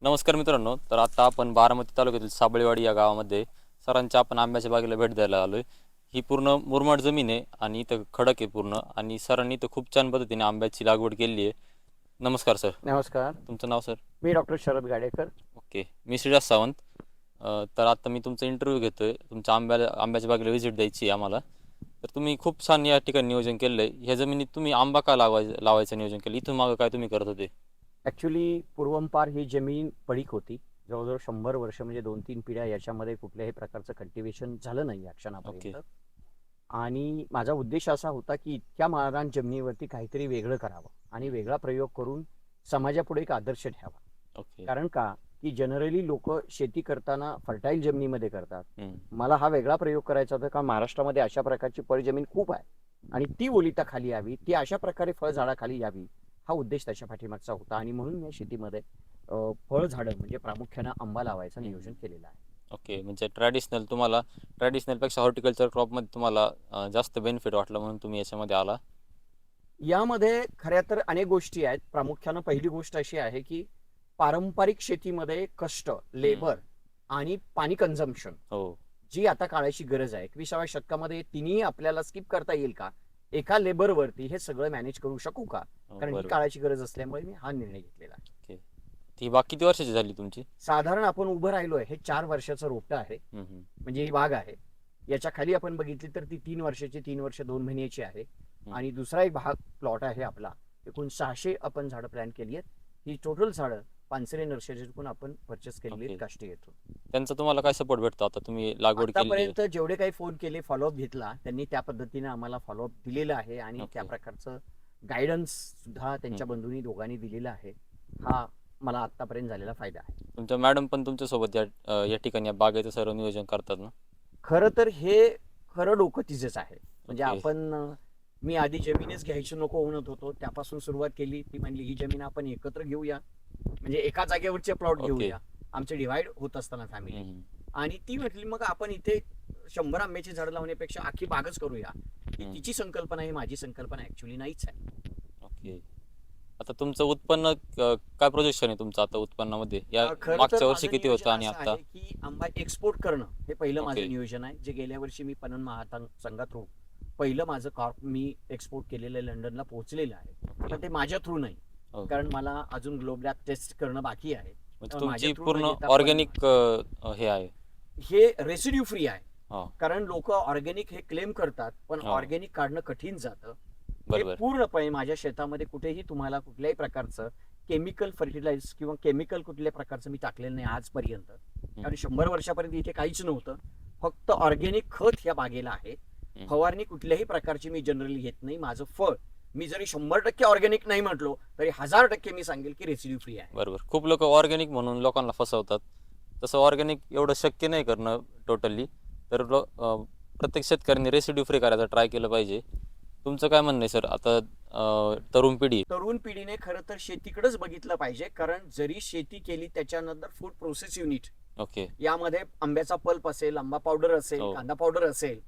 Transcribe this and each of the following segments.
नमस्कार मित्रांनो. तर आता आपण बारामती तालुक्यातील साबळेवाडी या गावामध्ये सरांच्या आपण आंब्याच्या बागेला भेट द्यायला आलोय. ही पूर्ण मुरमाड जमीन आहे आणि इथं खडक आहे पूर्ण, आणि सरांनी इथं खूप छान पद्धतीने आंब्याची लागवड केली आहे. नमस्कार सर. नमस्कार. तुमचं नाव सर? मी डॉक्टर शरद गाडेकर. ओके, मी श्रीराज सावंत. तर आता मी तुमचा इंटरव्ह्यू घेतोय. तुमच्या आंब्याच्या बागेला व्हिजिट द्यायची आहे आम्हाला. तर तुम्ही खूप छान या ठिकाणी नियोजन केलेलं आहे. ह्या जमिनीत तुम्ही आंबा का लावायचं नियोजन केलं? इथून मागं काय तुम्ही करत होते? ॲक्च्युली पूर्वंपार ही जमीन पडीक होती. जवळजवळ 100 वर्ष म्हणजे 2-3 पिढ्या याच्यामध्ये कुठल्याही प्रकारचं कल्टिव्हेशन झालं नाही या ओके. क्षणापर्यंत. आणि माझा उद्देश असा होता की इतक्या माळरान जमिनीवरती काहीतरी वेगळं करावं आणि वेगळा प्रयोग करून समाजापुढे एक आदर्श ठेवावा. ओके. कारण का की जनरली लोक शेती करताना फर्टाईल जमिनीमध्ये करतात. हम्म. मला हा वेगळा प्रयोग करायचा होता कारण महाराष्ट्रामध्ये अशा प्रकारची पडजमीन खूप आहे आणि ती ओलिताखाली यावी, ती अशा प्रकारे फळझाडाखाली यावी, हा उद्देश त्याच्या पाठीमागचा होता. आणि म्हणून मी शेतीमध्ये फळझाडं म्हणजे प्रामुख्याने आंबा लावायचं नियोजन केलेलं आहे. ओके, म्हणजे ट्रॅडिशनलपेक्षा हॉर्टिकल्चर क्रॉपमध्ये तुम्हाला जास्त बेनिफिट वाटलं म्हणून तुम्ही याच्यामध्ये आला. यामध्ये खऱ्या तर अनेक गोष्टी आहेत. प्रामुख्यानं पहिली गोष्ट अशी आहे की पारंपरिक शेतीमध्ये कष्ट, लेबर आणि पाणी कन्झम्पशन हो. जी आता काळाची गरज आहे, 21व्या शतकामध्ये तिन्ही आपल्याला स्किप करता येईल का? एका लेबरवरती हे सगळं मॅनेज करू शकू का? कारण ही बरोबर. काळाची गरज असल्यामुळे मी हा निर्णय घेतलेला आहे. ओके. ती बाग किती वर्षाची झाली तुमची? साधारण आपण उभं राहिलोय हे 4 वर्षाचं रोपटं आहे. हम्म. म्हणजे ही बाग आहे. याच्या खाली आपण बघितली तर ती 3 वर्षाची, 3 वर्ष 2 महिन्याची आहे. आणि दुसरा एक भाग प्लॉट आहे आपला. एकूण 600 आपण झाडं प्लॅन केली आहेत. ही टोटल झाडं पानसरे नर्सरीतून आपण परचेस केलेली आहेत ओके. काष्टी येथून. त्यांचा तुम्हाला काय सपोर्ट भेटतो आता तुम्ही लागवड केली? आतापर्यंत जेवढे काही फोन केले, फॉलोअप घेतला, त्यांनी त्या पद्धतीने आम्हाला फॉलोअप दिलेला आहे आणि ओके. त्या प्रकारचं गायडन्स सुद्धा त्यांच्या बंधूंनी दोघांनी दिलेला आहे. हा मला आतापर्यंत झालेला फायदा आहे. तुमच्या मॅडम पण तुमच्यासोबत या ठिकाणी या बागेचं सर्व नियोजन करतात ना? खरं तर हे खरं डोकं तिचेच आहे. म्हणजे ओके. आपण मी आधी जमीनच घ्यायची नको म्हणत होतो, त्यापासून सुरुवात केली. ती म्हणली ही जमीन आपण एकत्र घेऊया, म्हणजे एका जागेवरचे प्लॉट ओके. घेऊया. आमचे डिवाइड होत असताना फॅमिली. हम्म. आणि ती म्हटली मग आपण इथे 100 आंब्याची झाडं लावण्यापेक्षा आखी बागच करूया. ही तिची संकल्पना आहे, माझी संकल्पना ऍक्च्युली नाहीच आहे. ओके. आता तुमचं उत्पन्न काय प्रोजेक्शन आहे तुमचं आता उत्पन्नामध्ये? या खरं तर मागच्या वर्षी माझं किती नियोजन होतं आणि असं आता? आहे की आंबा एक्सपोर्ट करणं हे पहिलं माझं ओके. नियोजन आहे. जे गेल्या वर्षी मी पणन महासंघ संघा थ्रू पहिलं माझं कॉर्प मी एक्सपोर्ट केलेलं लंडनला पोहोचलेलं आहे. पण ते माझ्या थ्रू नाही, ओके. कारण मला अजून ग्लोबलॅक टेस्ट करणं बाकी आहे. म्हणजे माझ्या तुमची through पूर्ण न घेता ऑर्गॅनिक हे आहे. हे रेसिड्यू फ्री आहे. हा. कारण लोक ऑर्गॅनिक हे क्लेम करतात, पण हो. ऑर्गॅनिक काढणं कठीण जातं. हे बरोबर. पूर्णपणे माझ्या शेतामध्ये कुठेही तुम्हाला कुठल्याही प्रकारचं केमिकल फर्टिलाइज किंवा केमिकल कुठल्या प्रकारचं मी टाकलेलं नाही आजपर्यंत. कारण 100 वर्षापर्यंत इथे काहीच नव्हतं. फक्त ऑर्गॅनिक खत ह्या बागेला आहे. फवारणी कुठल्याही प्रकारची मी जनरली घेत नाही. माझं फळ मी जरी 100% ऑर्गॅनिक नाही म्हटलो तरी 1000% मी सांगेल की रेसिड्यू फ्री आहे. बरोबर. खूप लोक ऑर्गॅनिक म्हणून लोकांना फसवतात. तसं ऑर्गॅनिक एवढं शक्य नाही करणं टोटली. तर प्रत्येक शेतकऱ्यांनी रेसिड्यू फ्री करायचा ट्राय केलं पाहिजे. तुमचं काय म्हणणं आहे सर? आता तरुण पिढीने खरं तर शेतीकडेच बघितलं पाहिजे. कारण जरी शेती केली त्याच्यानंतर फूड प्रोसेस युनिट, ओके. यामध्ये आंब्याचा पल्प असेल, आंबा पावडर असेल, हो. कांदा पावडर असेल,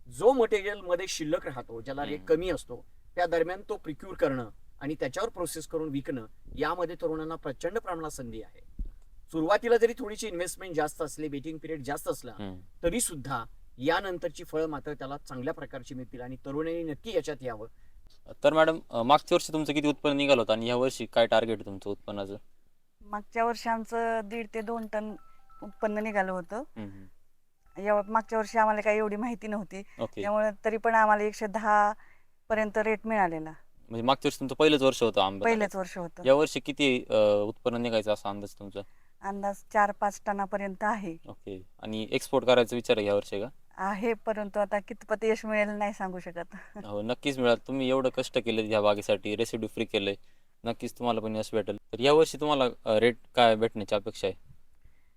जो मटेरियल मध्ये शिल्लक राहतो, ज्याला रेट कमी असतो, त्या दरम्यान तो प्रिक्यूर करणं आणि त्याच्यावर प्रोसेस करून विकणं, यामध्ये तरुणांना प्रचंड प्रमाणात संधी आहे. सुरुवातीला जरी थोडीशी इन्व्हेस्टमेंट जास्त असली, वेटिंग पिरियड जास्त असला, तरी सुद्धा यानंतरची फळं मात्र त्याला चांगल्या प्रकारची मिळतील आणि तरुणांनी नक्की याच्यात यावं. तर मॅडम, मागच्या वर्षी तुमचं किती उत्पन्न निघालं होतं आणि या वर्षी काय टार्गेट आहे तुमचं उत्पन्नाचं? मागच्या वर्षी आमचं 1.5 ते 2 टन उत्पन्न निघालं होतं. मागच्या वर्षी आम्हाला काही एवढी माहिती नव्हती, ओके. त्यामुळे तरी पण आम्हाला 110 पर्यंत रेट मिळालेला. म्हणजे मागच्या वर्षी तुमचं पहिलंच वर्ष होतं आंबा? पहिलेच वर्ष होतं. या वर्षी किती उत्पन्न निघायचं असा अंदाज तुमचा? अंदाज 4-5 टनापर्यंत आहे. ओके. आणि एक्सपोर्ट करायचा विचार आहे या वर्षी का? आहे, परंतु आता कितपत यश मिळेल नाही सांगू शकत. हो, नक्कीच मिळाल. तुम्ही एवढं कष्ट केले ह्या बागेसाठी, रेसिड्यू फ्री केलंय, नक्कीच तुम्हाला पण यश भेटेल. तर या वर्षी तुम्हाला रेट काय भेटण्याची अपेक्षा आहे?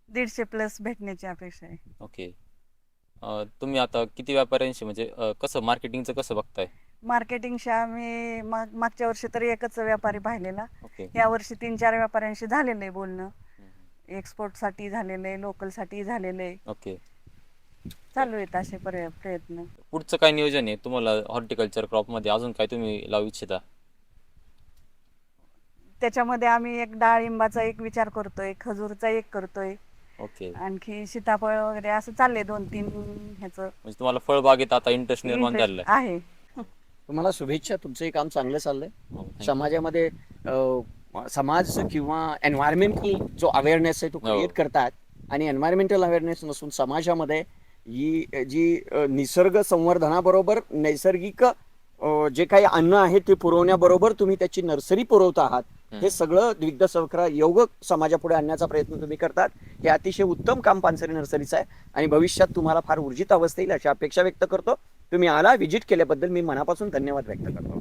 150 प्लस भेटण्याची अपेक्षा आहे. ओके. तुम्ही आता किती व्यापाऱ्यांशी म्हणजे कसं मार्केटिंगचं कसं बघताय? मार्केटिंगच्या आम्ही मागच्या वर्षी तरी एकच व्यापारी पाहिलेला. ओके. या वर्षी 3-4 व्यापाऱ्यांशी झालेलं आहे बोलणं. एक्सपोर्टसाठी झालेलं आहे, लोकलसाठी झालेलं आहे. ओके. चालू आहेत असे प्रयत्न. पुढचं काय नियोजन आहे तुम्हाला हॉर्टिकल्चर क्रॉपमध्ये? अजून काय तुम्ही लावू इच्छिता? त्याच्यामध्ये आम्ही एक डाळिंबाचा एक विचार करतोय, खजूरचा एक करतोय, ओके. आणखी सीताफळ वगैरे असं चाललंय 2-3 ह्याचं म्हणजे तुम्हाला फळबागेत आता इंटरेस्ट निर्माण interest झालेला आहे. आहे. तुम्हाला शुभेच्छा, तुमचं हे काम चांगलं चाललंय. हो, thank you. समाजामध्ये समाज किंवा एन्व्हायरमेंटल जो अवेअरनेस आहे तो हो. क्रिएट करतात आणि एन्व्हायरमेंटल अवेअरनेस नसून समाजामध्ये ही जी निसर्ग संवर्धनाबरोबर नैसर्गिक जे काही अन्न आहे ते पुरवण्याबरोबर तुम्ही त्याची नर्सरी पुरवता आहात. हे सगळं द्विग्ध सहकार्य योग समाजापुढे आणण्याचा प्रयत्न तुम्ही करतात. हे अतिशय उत्तम काम पानसरे नर्सरीचं आहे आणि भविष्यात तुम्हाला फार ऊर्जित अवस्था येईल अशी अपेक्षा व्यक्त करतो. तुम्ही आला, व्हिजिट केल्याबद्दल मी मनापासून धन्यवाद व्यक्त करतो.